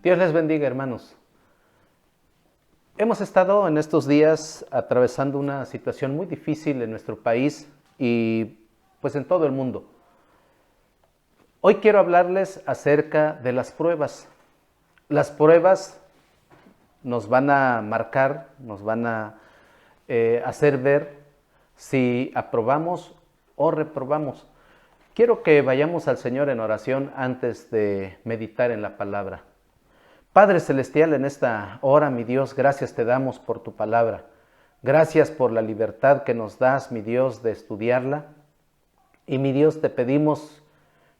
Dios les bendiga, hermanos. Hemos estado en estos días atravesando una situación muy difícil en nuestro país y pues en todo el mundo. Hoy quiero hablarles acerca de las pruebas. Las pruebas nos van a marcar, nos van a hacer ver si aprobamos o reprobamos. Quiero que vayamos al Señor en oración antes de meditar en la palabra. Padre Celestial, en esta hora, mi Dios, gracias te damos por tu palabra. Gracias por la libertad que nos das, mi Dios, de estudiarla. Y mi Dios, te pedimos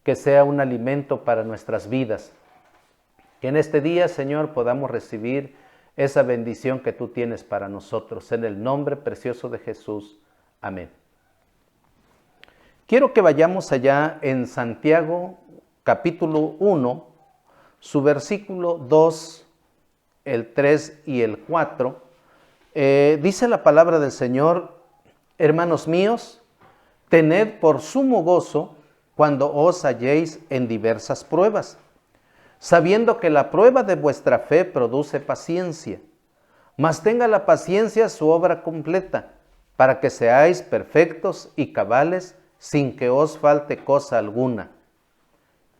que sea un alimento para nuestras vidas. Que en este día, Señor, podamos recibir esa bendición que tú tienes para nosotros. En el nombre precioso de Jesús. Amén. Quiero que vayamos allá en Santiago, capítulo 1, su versículo 2, el 3 y el 4, dice la palabra del Señor: hermanos míos, tened por sumo gozo cuando os halléis en diversas pruebas, sabiendo que la prueba de vuestra fe produce paciencia. Mas tenga la paciencia su obra completa, para que seáis perfectos y cabales, sin que os falte cosa alguna.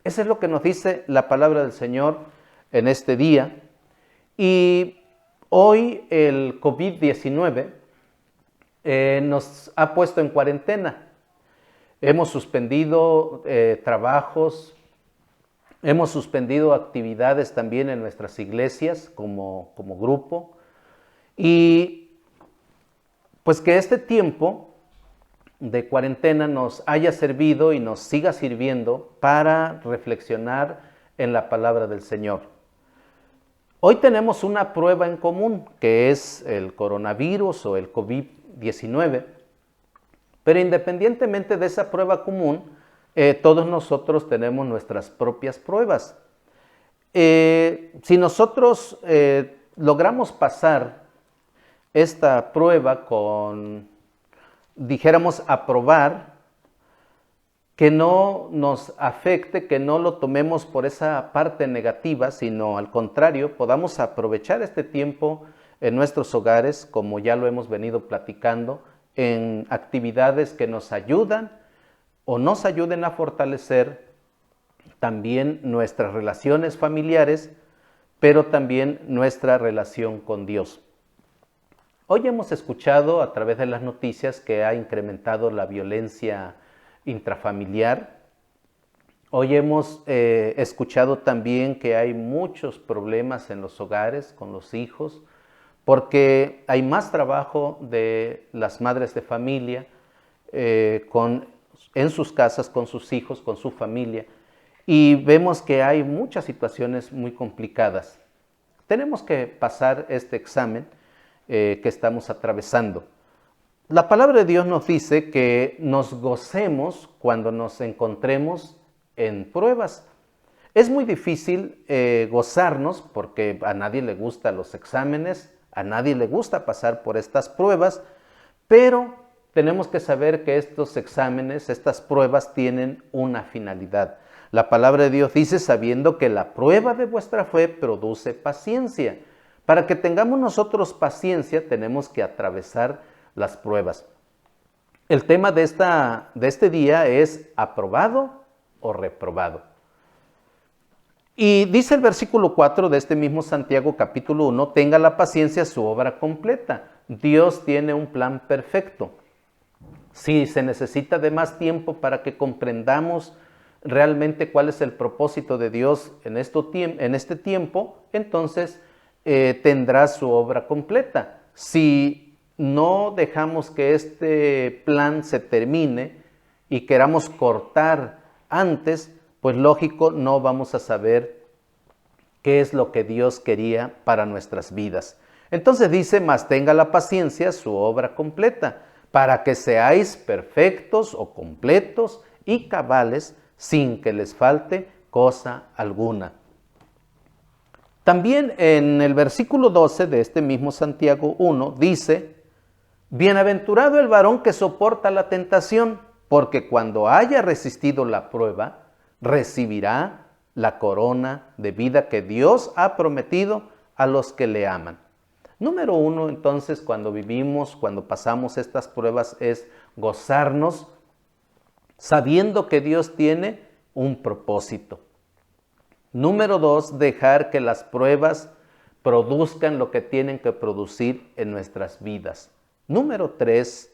Eso es lo que nos dice la palabra del Señor en este día. Y hoy el COVID-19 nos ha puesto en cuarentena. Hemos suspendido trabajos, hemos suspendido actividades también en nuestras iglesias como grupo. Y pues que este tiempo de cuarentena nos haya servido y nos siga sirviendo para reflexionar en la palabra del Señor. Hoy tenemos una prueba en común, que es el coronavirus o el COVID-19, pero independientemente de esa prueba común, todos nosotros tenemos nuestras propias pruebas. Si nosotros logramos pasar esta prueba con, dijéramos, aprobar, que no nos afecte, que no lo tomemos por esa parte negativa, sino al contrario, podamos aprovechar este tiempo en nuestros hogares, como ya lo hemos venido platicando, en actividades que nos ayudan o nos ayuden a fortalecer también nuestras relaciones familiares, pero también nuestra relación con Dios. Hoy hemos escuchado a través de las noticias que ha incrementado la violencia intrafamiliar. Hoy hemos escuchado también que hay muchos problemas en los hogares con los hijos, porque hay más trabajo de las madres de familia en sus casas, con sus hijos, con su familia, y vemos que hay muchas situaciones muy complicadas. Tenemos que pasar este examen que estamos atravesando. La palabra de Dios nos dice que nos gocemos cuando nos encontremos en pruebas. Es muy difícil gozarnos porque a nadie le gustan los exámenes, a nadie le gusta pasar por estas pruebas, pero tenemos que saber que estos exámenes, estas pruebas tienen una finalidad. La palabra de Dios dice: sabiendo que la prueba de vuestra fe produce paciencia. Para que tengamos nosotros paciencia, tenemos que atravesar las pruebas. El tema de este día es aprobado o reprobado. Y dice el versículo 4 de este mismo Santiago capítulo 1, tenga la paciencia su obra completa. Dios tiene un plan perfecto. Si se necesita de más tiempo para que comprendamos realmente cuál es el propósito de Dios en este tiempo, entonces tendrá su obra completa. Si no dejamos que este plan se termine y queramos cortar antes, pues lógico, no vamos a saber qué es lo que Dios quería para nuestras vidas. Entonces dice: mas tenga la paciencia su obra completa, para que seáis perfectos o completos y cabales, sin que les falte cosa alguna. También en el versículo 12 de este mismo Santiago 1 dice: bienaventurado el varón que soporta la tentación, porque cuando haya resistido la prueba, recibirá la corona de vida que Dios ha prometido a los que le aman. Número uno, entonces, cuando vivimos, cuando pasamos estas pruebas, es gozarnos sabiendo que Dios tiene un propósito. Número dos, dejar que las pruebas produzcan lo que tienen que producir en nuestras vidas. Número tres,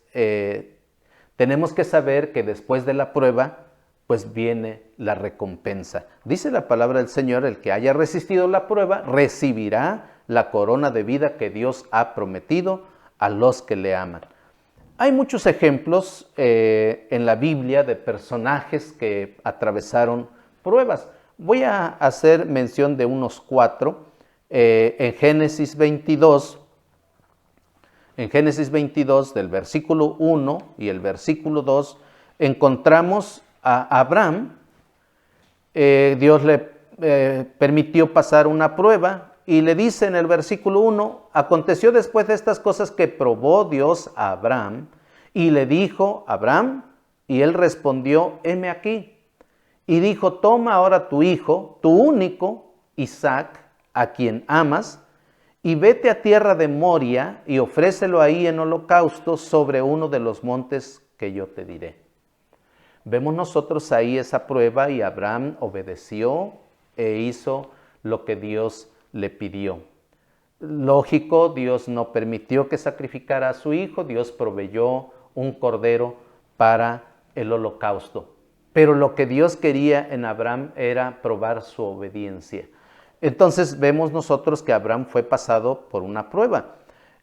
tenemos que saber que después de la prueba, pues viene la recompensa. Dice la palabra del Señor, el que haya resistido la prueba, recibirá la corona de vida que Dios ha prometido a los que le aman. Hay muchos ejemplos en la Biblia de personajes que atravesaron pruebas. Voy a hacer mención de unos 4. En Génesis 22, del versículo 1 y el versículo 2, encontramos a Abraham. Dios le permitió pasar una prueba y le dice en el versículo 1, aconteció después de estas cosas que probó Dios a Abraham y le dijo, Abraham, y él respondió, heme aquí. Y dijo, toma ahora tu hijo, tu único, Isaac, a quien amas, y vete a tierra de Moria y ofrécelo ahí en holocausto sobre uno de los montes que yo te diré. Vemos nosotros ahí esa prueba y Abraham obedeció e hizo lo que Dios le pidió. Lógico, Dios no permitió que sacrificara a su hijo, Dios proveyó un cordero para el holocausto. Pero lo que Dios quería en Abraham era probar su obediencia. Entonces vemos nosotros que Abraham fue pasado por una prueba.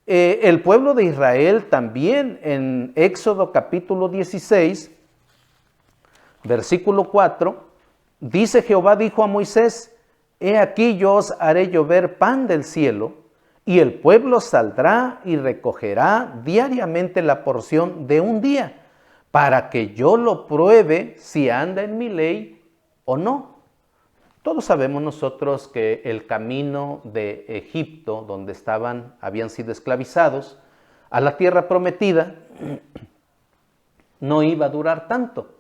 El pueblo de Israel también en Éxodo capítulo 16, versículo 4, dice Jehová dijo a Moisés, he aquí yo os haré llover pan del cielo, y el pueblo saldrá y recogerá diariamente la porción de un día, para que yo lo pruebe si anda en mi ley o no. Todos sabemos nosotros que el camino de Egipto, donde habían sido esclavizados, a la tierra prometida, no iba a durar tanto.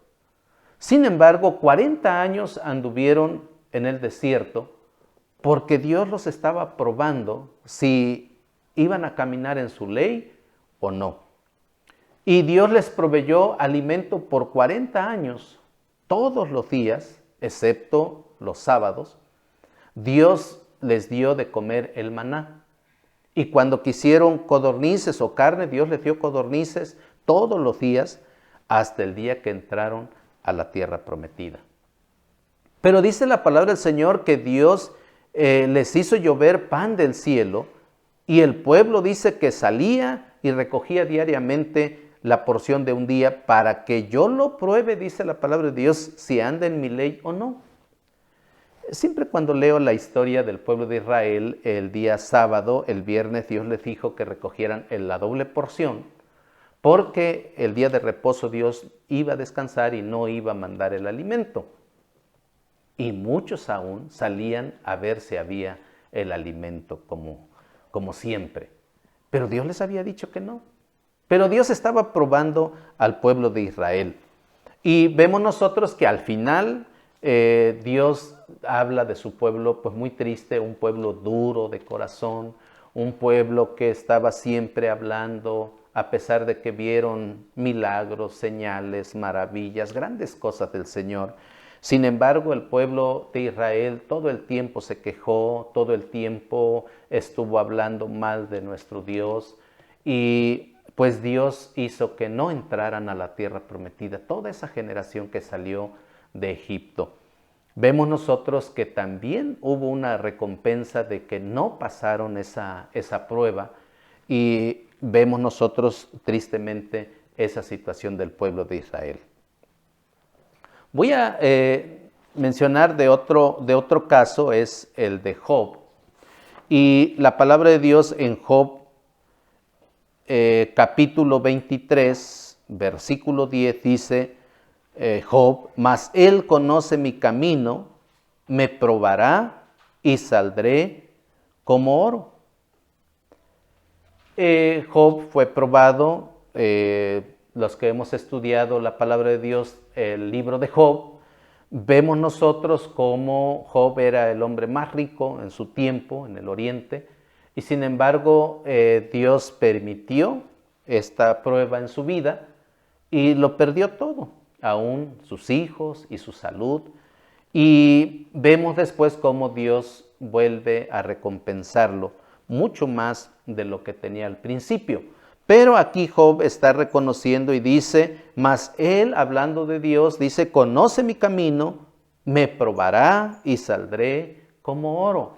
Sin embargo, 40 años anduvieron en el desierto porque Dios los estaba probando si iban a caminar en su ley o no. Y Dios les proveyó alimento por 40 años, todos los días, excepto los sábados. Dios les dio de comer el maná. Y cuando quisieron codornices o carne, Dios les dio codornices todos los días hasta el día que entraron a la tierra prometida. Pero dice la palabra del Señor que Dios les hizo llover pan del cielo y el pueblo dice que salía y recogía diariamente la porción de un día para que yo lo pruebe, dice la palabra de Dios, si anda en mi ley o no. Siempre cuando leo la historia del pueblo de Israel, el día sábado, el viernes, Dios les dijo que recogieran la doble porción, porque el día de reposo Dios iba a descansar y no iba a mandar el alimento. Y muchos aún salían a ver si había el alimento como siempre. Pero Dios les había dicho que no. Pero Dios estaba probando al pueblo de Israel. Y vemos nosotros que al final Dios habla de su pueblo pues muy triste, un pueblo duro de corazón, un pueblo que estaba siempre hablando, a pesar de que vieron milagros, señales, maravillas, grandes cosas del Señor. Sin embargo, el pueblo de Israel todo el tiempo se quejó, todo el tiempo estuvo hablando mal de nuestro Dios y pues Dios hizo que no entraran a la tierra prometida, toda esa generación que salió de Egipto. Vemos nosotros que también hubo una recompensa de que no pasaron esa prueba y vemos nosotros tristemente esa situación del pueblo de Israel. Voy a mencionar de otro caso, es el de Job. Y la palabra de Dios en Job, capítulo 23, versículo 10, dice Job, mas él conoce mi camino, me probará y saldré como oro. Job fue probado, los que hemos estudiado la palabra de Dios, el libro de Job, Vemos nosotros cómo Job era el hombre más rico en su tiempo, en el oriente, y sin embargo Dios permitió esta prueba en su vida y lo perdió todo, aún sus hijos y su salud. Y vemos después cómo Dios vuelve a recompensarlo mucho más de lo que tenía al principio. Pero aquí Job está reconociendo y dice, mas él, hablando de Dios, dice, conoce mi camino, me probará y saldré como oro.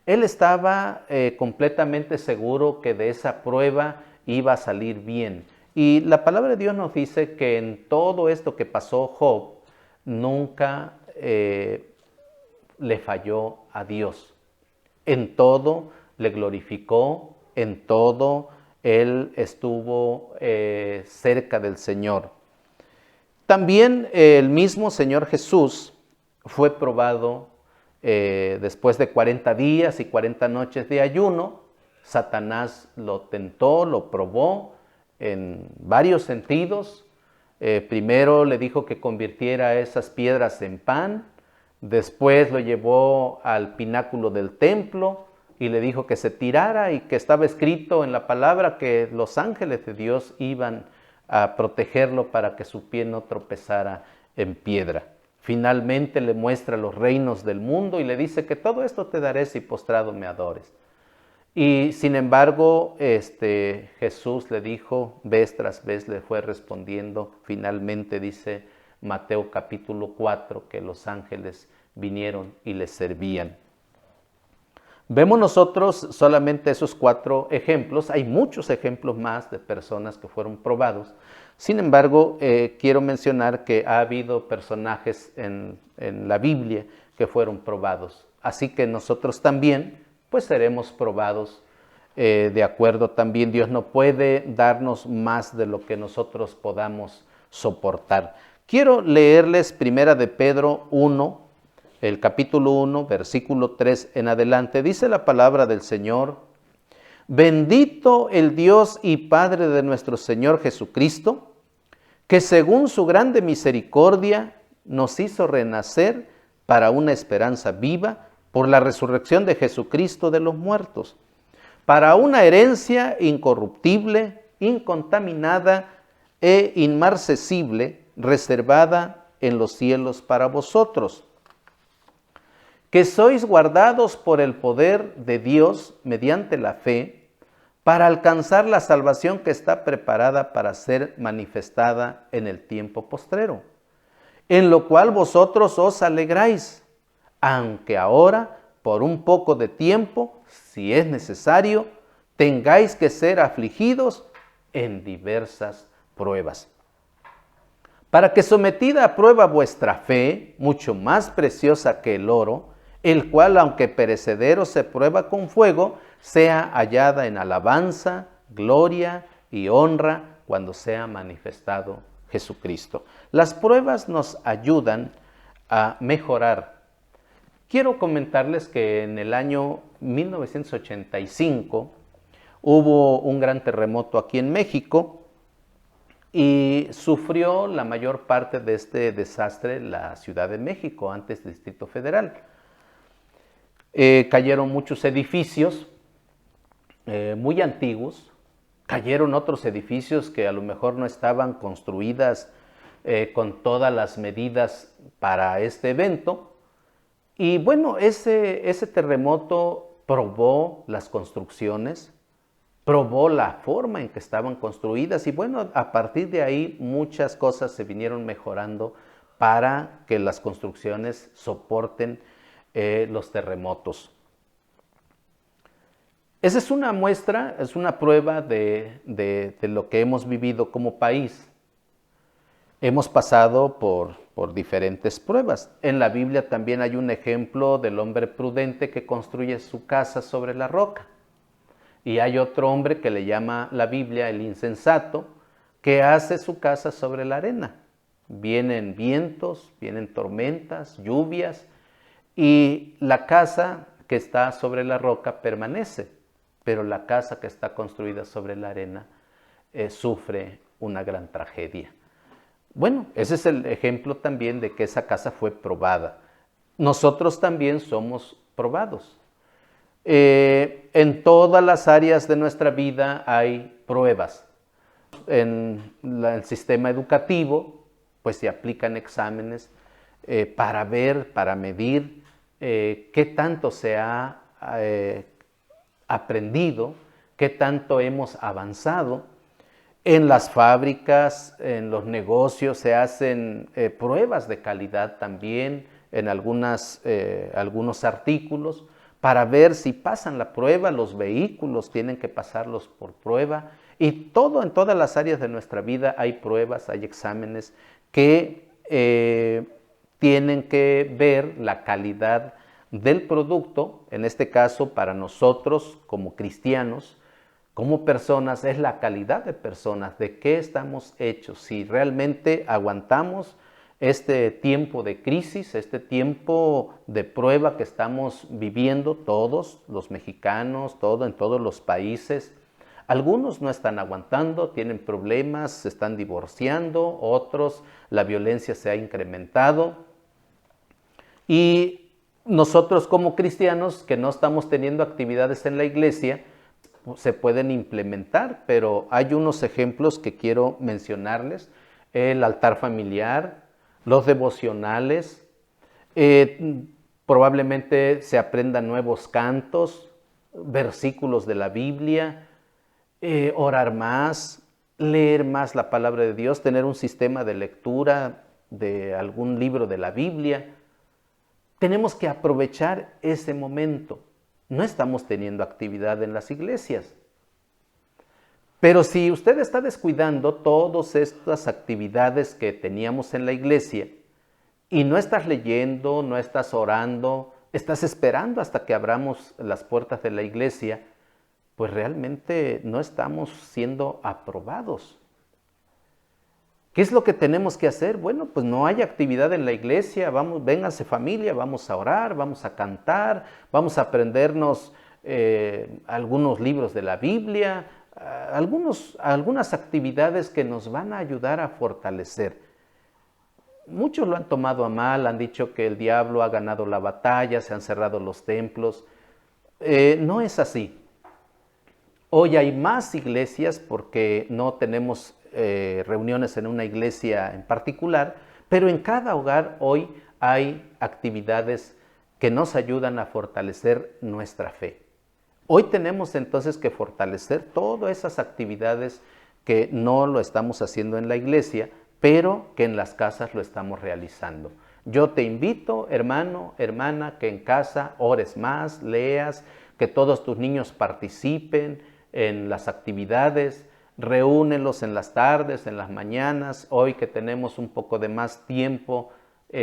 Él estaba completamente seguro que de esa prueba iba a salir bien. Y la palabra de Dios nos dice que en todo esto que pasó Job, nunca le falló a Dios. En todo le glorificó, en todo él estuvo cerca del Señor. También el mismo Señor Jesús fue probado después de 40 días y 40 noches de ayuno. Satanás lo tentó, lo probó en varios sentidos. Primero le dijo que convirtiera esas piedras en pan. Después lo llevó al pináculo del templo y le dijo que se tirara y que estaba escrito en la palabra que los ángeles de Dios iban a protegerlo para que su pie no tropezara en piedra. Finalmente le muestra los reinos del mundo y le dice que todo esto te daré si postrado me adores. Y sin embargo, Jesús le dijo, vez tras vez le fue respondiendo. Finalmente dice Mateo capítulo 4 que los ángeles vinieron y le servían. Vemos nosotros solamente esos 4 ejemplos. Hay muchos ejemplos más de personas que fueron probados. Sin embargo, quiero mencionar que ha habido personajes en la Biblia que fueron probados. Así que nosotros también pues seremos probados de acuerdo también. Dios no puede darnos más de lo que nosotros podamos soportar. Quiero leerles primera de Pedro 1, el capítulo 1, versículo 3 en adelante. Dice la palabra del Señor: bendito el Dios y Padre de nuestro Señor Jesucristo, que según su grande misericordia nos hizo renacer para una esperanza viva por la resurrección de Jesucristo de los muertos, para una herencia incorruptible, incontaminada e inmarcesible, reservada en los cielos para vosotros, que sois guardados por el poder de Dios mediante la fe, para alcanzar la salvación que está preparada para ser manifestada en el tiempo postrero, en lo cual vosotros os alegráis, aunque ahora, por un poco de tiempo, si es necesario, tengáis que ser afligidos en diversas pruebas, para que sometida a prueba vuestra fe, mucho más preciosa que el oro, el cual, aunque perecedero se prueba con fuego, sea hallada en alabanza, gloria y honra cuando sea manifestado Jesucristo. Las pruebas nos ayudan a mejorar. Quiero comentarles que en el año 1985 hubo un gran terremoto aquí en México y sufrió la mayor parte de este desastre la Ciudad de México, antes Distrito Federal. Cayeron muchos edificios muy antiguos, cayeron otros edificios que a lo mejor no estaban construidas con todas las medidas para este evento. Y bueno, ese terremoto probó las construcciones, probó la forma en que estaban construidas y bueno, a partir de ahí muchas cosas se vinieron mejorando para que las construcciones soporten los terremotos. Esa es una muestra, es una prueba de lo que hemos vivido como país. Hemos pasado por diferentes pruebas. En la Biblia también hay un ejemplo del hombre prudente que construye su casa sobre la roca. Y hay otro hombre que le llama la Biblia el insensato, que hace su casa sobre la arena. Vienen vientos, vienen tormentas, lluvias, y la casa que está sobre la roca permanece, pero la casa que está construida sobre la arena sufre una gran tragedia. Bueno, ese es el ejemplo también de que esa casa fue probada. Nosotros también somos probados. En todas las áreas de nuestra vida hay pruebas. En el sistema educativo, pues se aplican exámenes para ver, para medir qué tanto se ha aprendido, qué tanto hemos avanzado. En las fábricas, en los negocios se hacen pruebas de calidad también en algunos artículos para ver si pasan la prueba. Los vehículos tienen que pasarlos por prueba y en todas las áreas de nuestra vida hay pruebas, hay exámenes que tienen que ver la calidad del producto. En este caso, para nosotros como cristianos, como personas, es la calidad de personas, de qué estamos hechos, si realmente aguantamos este tiempo de crisis, este tiempo de prueba que estamos viviendo todos los mexicanos, en todos los países. Algunos no están aguantando, tienen problemas, se están divorciando, otros la violencia se ha incrementado. Y nosotros como cristianos que no estamos teniendo actividades en la iglesia, se pueden implementar, pero hay unos ejemplos que quiero mencionarles: el altar familiar, los devocionales, probablemente se aprendan nuevos cantos, versículos de la Biblia, orar más, leer más la palabra de Dios, tener un sistema de lectura de algún libro de la Biblia. Tenemos que aprovechar ese momento. No estamos teniendo actividad en las iglesias. Pero si usted está descuidando todas estas actividades que teníamos en la iglesia y no estás leyendo, no estás orando, estás esperando hasta que abramos las puertas de la iglesia, pues realmente no estamos siendo aprobados. ¿Qué es lo que tenemos que hacer? Bueno, pues no hay actividad en la iglesia, vénganse familia, vamos a orar, vamos a cantar, vamos a aprendernos algunos libros de la Biblia, algunas actividades que nos van a ayudar a fortalecer. Muchos lo han tomado a mal, han dicho que el diablo ha ganado la batalla, se han cerrado los templos. No es así. Hoy hay más iglesias porque no tenemos reuniones en una iglesia en particular, pero en cada hogar hoy hay actividades que nos ayudan a fortalecer nuestra fe. Hoy tenemos entonces que fortalecer todas esas actividades que no lo estamos haciendo en la iglesia, pero que en las casas lo estamos realizando. Yo te invito, hermano, hermana, que en casa ores más, leas, que todos tus niños participen en las actividades, reúnelos en las tardes, en las mañanas. Hoy que tenemos un poco de más tiempo,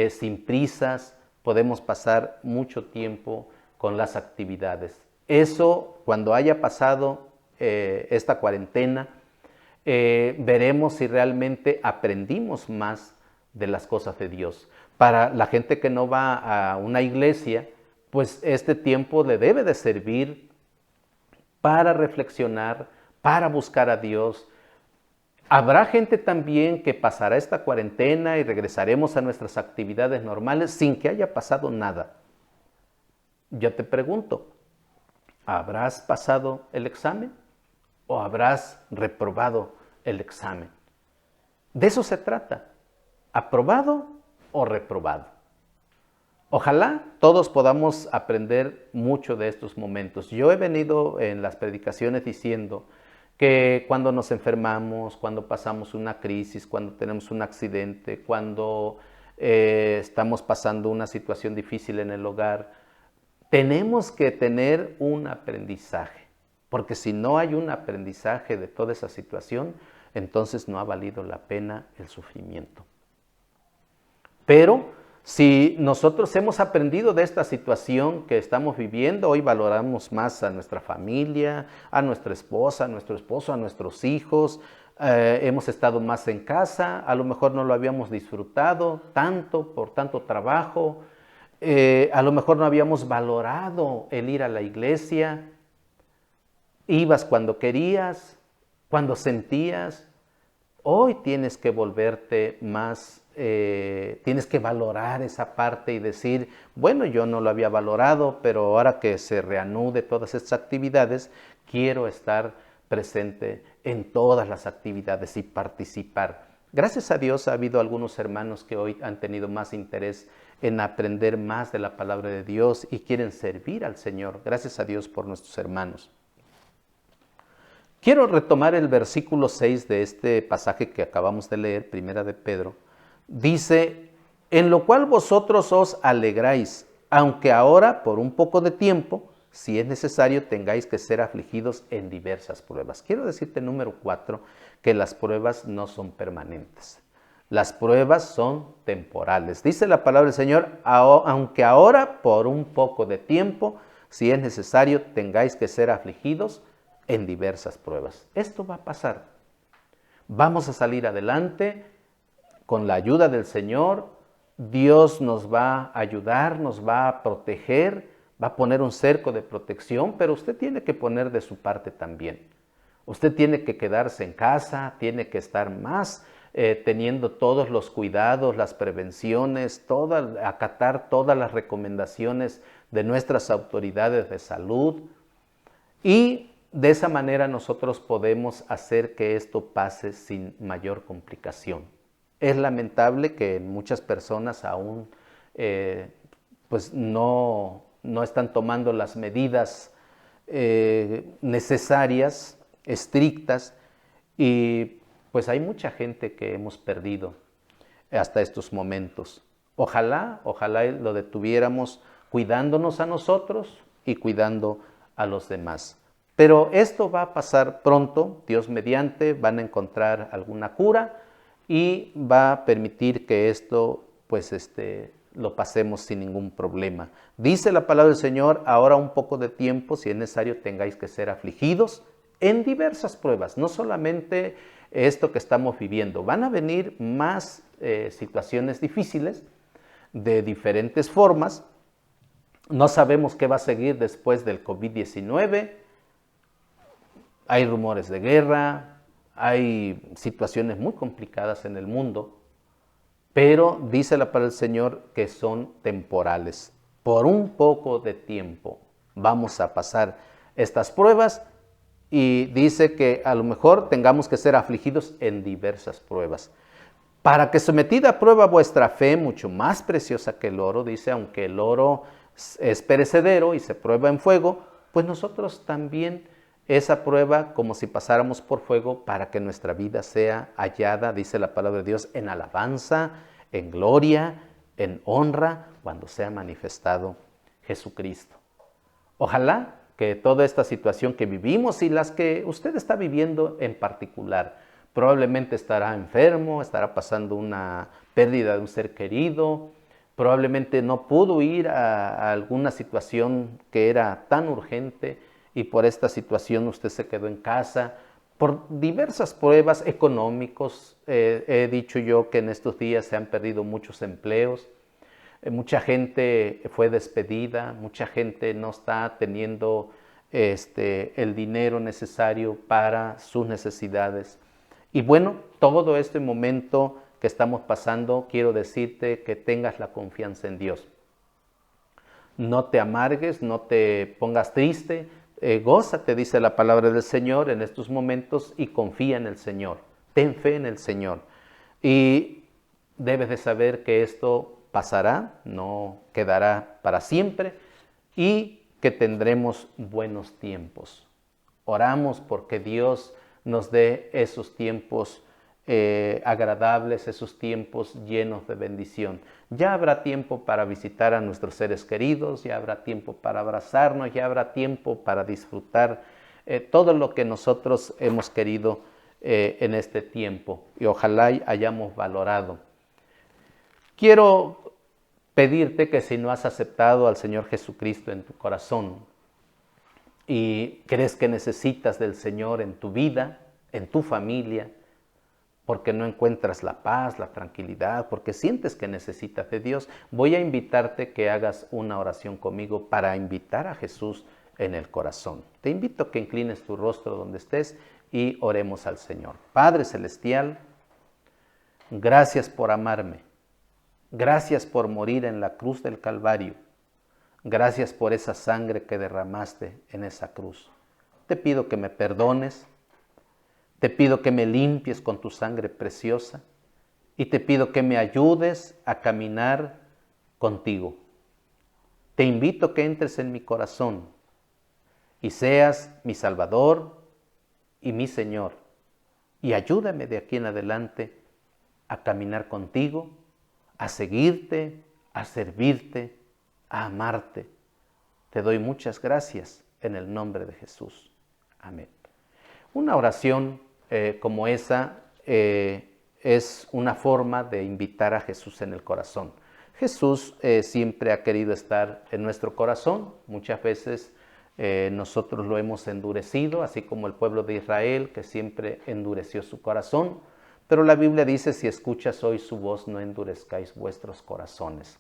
sin prisas, podemos pasar mucho tiempo con las actividades. Eso, cuando haya pasado esta cuarentena, veremos si realmente aprendimos más de las cosas de Dios. Para la gente que no va a una iglesia, pues este tiempo le debe de servir para reflexionar, para buscar a Dios. Habrá gente también que pasará esta cuarentena y regresaremos a nuestras actividades normales sin que haya pasado nada. Yo te pregunto, ¿habrás pasado el examen o habrás reprobado el examen? De eso se trata, ¿aprobado o reprobado? Ojalá todos podamos aprender mucho de estos momentos. Yo he venido en las predicaciones diciendo que cuando nos enfermamos, cuando pasamos una crisis, cuando tenemos un accidente, cuando estamos pasando una situación difícil en el hogar, tenemos que tener un aprendizaje, porque si no hay un aprendizaje de toda esa situación, entonces no ha valido la pena el sufrimiento. Pero si nosotros hemos aprendido de esta situación que estamos viviendo, hoy valoramos más a nuestra familia, a nuestra esposa, a nuestro esposo, a nuestros hijos, hemos estado más en casa, a lo mejor no lo habíamos disfrutado tanto por tanto trabajo, a lo mejor no habíamos valorado el ir a la iglesia, ibas cuando querías, cuando sentías, Hoy tienes que volverte más, tienes que valorar esa parte y decir, bueno, yo no lo había valorado, pero ahora que se reanude todas estas actividades, quiero estar presente en todas las actividades y participar. Gracias a Dios ha habido algunos hermanos que hoy han tenido más interés en aprender más de la palabra de Dios y quieren servir al Señor. Gracias a Dios por nuestros hermanos. Quiero retomar el versículo 6 de este pasaje que acabamos de leer, Primera de Pedro. Dice, en lo cual vosotros os alegráis, aunque ahora por un poco de tiempo, si es necesario, tengáis que ser afligidos en diversas pruebas. Quiero decirte, número 4, que las pruebas no son permanentes. Las pruebas son temporales. Dice la palabra del Señor, aunque ahora por un poco de tiempo, si es necesario, tengáis que ser afligidos en diversas pruebas. Esto va a pasar. Vamos a salir adelante con la ayuda del Señor. Dios nos va a ayudar, nos va a proteger, va a poner un cerco de protección, pero usted tiene que poner de su parte también. Usted tiene que quedarse en casa, tiene que estar más teniendo todos los cuidados, las prevenciones, acatar todas las recomendaciones de nuestras autoridades de salud y de esa manera nosotros podemos hacer que esto pase sin mayor complicación. Es lamentable que muchas personas aún pues no están tomando las medidas necesarias, estrictas, y pues hay mucha gente que hemos perdido hasta estos momentos. Ojalá lo detuviéramos cuidándonos a nosotros y cuidando a los demás. Pero esto va a pasar pronto, Dios mediante, van a encontrar alguna cura y va a permitir que esto pues lo pasemos sin ningún problema. Dice la palabra del Señor, ahora un poco de tiempo, si es necesario, tengáis que ser afligidos en diversas pruebas, no solamente esto que estamos viviendo. Van a venir más situaciones difíciles de diferentes formas. No sabemos qué va a seguir después del COVID-19. Hay rumores de guerra, hay situaciones muy complicadas en el mundo, pero dice la palabra del Señor que son temporales. Por un poco de tiempo vamos a pasar estas pruebas y dice que a lo mejor tengamos que ser afligidos en diversas pruebas. Para que sometida a prueba vuestra fe, mucho más preciosa que el oro, dice, aunque el oro es perecedero y se prueba en fuego, pues nosotros también esa prueba como si pasáramos por fuego para que nuestra vida sea hallada, dice la palabra de Dios, en alabanza, en gloria, en honra, cuando sea manifestado Jesucristo. Ojalá que toda esta situación que vivimos y las que usted está viviendo en particular, probablemente estará enfermo, estará pasando una pérdida de un ser querido, probablemente no pudo ir a alguna situación que era tan urgente y por esta situación usted se quedó en casa, por diversas pruebas económicos. He dicho yo que en estos días se han perdido muchos empleos, mucha gente fue despedida, mucha gente no está teniendo el dinero necesario para sus necesidades. Y bueno, todo este momento que estamos pasando, quiero decirte que tengas la confianza en Dios. No te amargues, no te pongas triste, gózate, dice la palabra del Señor en estos momentos y confía en el Señor. Ten fe en el Señor. Y debes de saber que esto pasará, no quedará para siempre y que tendremos buenos tiempos. Oramos porque Dios nos dé esos tiempos agradables, esos tiempos llenos de bendición. Ya habrá tiempo para visitar a nuestros seres queridos, ya habrá tiempo para abrazarnos, ya habrá tiempo para disfrutar todo lo que nosotros hemos querido en este tiempo y ojalá hayamos valorado. Quiero pedirte que si no has aceptado al Señor Jesucristo en tu corazón y crees que necesitas del Señor en tu vida, en tu familia, porque no encuentras la paz, la tranquilidad, porque sientes que necesitas de Dios, voy a invitarte que hagas una oración conmigo para invitar a Jesús en el corazón. Te invito a que inclines tu rostro donde estés y oremos al Señor. Padre Celestial, Gracias por amarme. Gracias por morir en la cruz del Calvario. Gracias por esa sangre que derramaste en esa cruz. Te pido que me perdones. Te pido que me limpies con tu sangre preciosa. Y te pido que me ayudes a caminar contigo. Te invito a que entres en mi corazón y seas mi Salvador y mi Señor. Y ayúdame de aquí en adelante a caminar contigo, a seguirte, a servirte, a amarte. Te doy muchas gracias en el nombre de Jesús. Amén. Una oración como esa es una forma de invitar a Jesús en el corazón. Jesús siempre ha querido estar en nuestro corazón. Muchas veces nosotros lo hemos endurecido, así como el pueblo de Israel, que siempre endureció su corazón. Pero la Biblia dice, si escuchas hoy su voz, no endurezcáis vuestros corazones.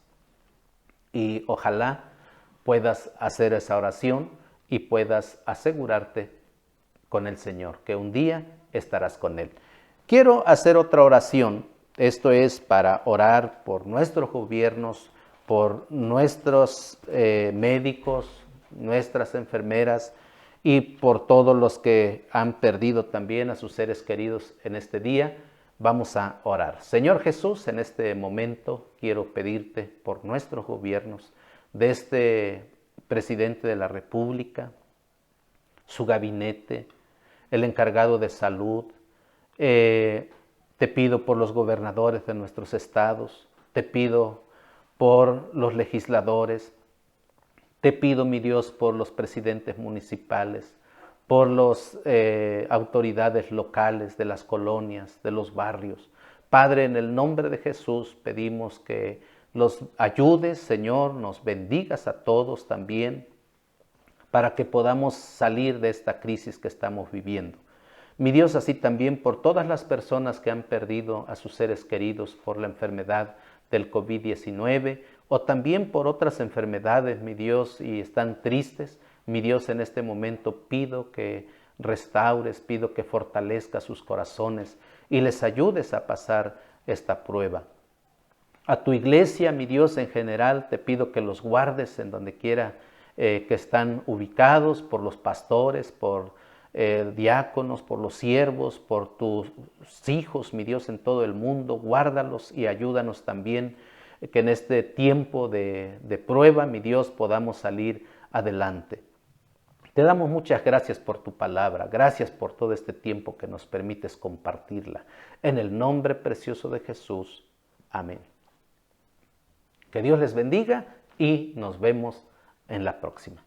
Y ojalá puedas hacer esa oración y puedas asegurarte con el Señor, que un día estarás con Él. Quiero hacer otra oración. Esto es para orar por nuestros gobiernos, por nuestros médicos, nuestras enfermeras y por todos los que han perdido también a sus seres queridos en este día. Vamos a orar. Señor Jesús, en este momento quiero pedirte por nuestros gobiernos, de este presidente de la República, su gabinete, el encargado de salud. Te pido por los gobernadores de nuestros estados, te pido por los legisladores, te pido, mi Dios, por los presidentes municipales, por las autoridades locales de las colonias, de los barrios. Padre, en el nombre de Jesús pedimos que los ayudes, Señor, nos bendigas a todos también, para que podamos salir de esta crisis que estamos viviendo. Mi Dios, así también por todas las personas que han perdido a sus seres queridos por la enfermedad del COVID-19 o también por otras enfermedades, mi Dios, y están tristes. Mi Dios, en este momento pido que restaures, pido que fortalezcas sus corazones y les ayudes a pasar esta prueba. A tu iglesia, mi Dios, en general, te pido que los guardes en donde quiera que están ubicados, por los pastores, por diáconos, por los siervos, por tus hijos, mi Dios, en todo el mundo. Guárdalos y ayúdanos también que en este tiempo de prueba, mi Dios, podamos salir adelante. Te damos muchas gracias por tu palabra, gracias por todo este tiempo que nos permites compartirla. En el nombre precioso de Jesús. Amén. Que Dios les bendiga y nos vemos en la próxima.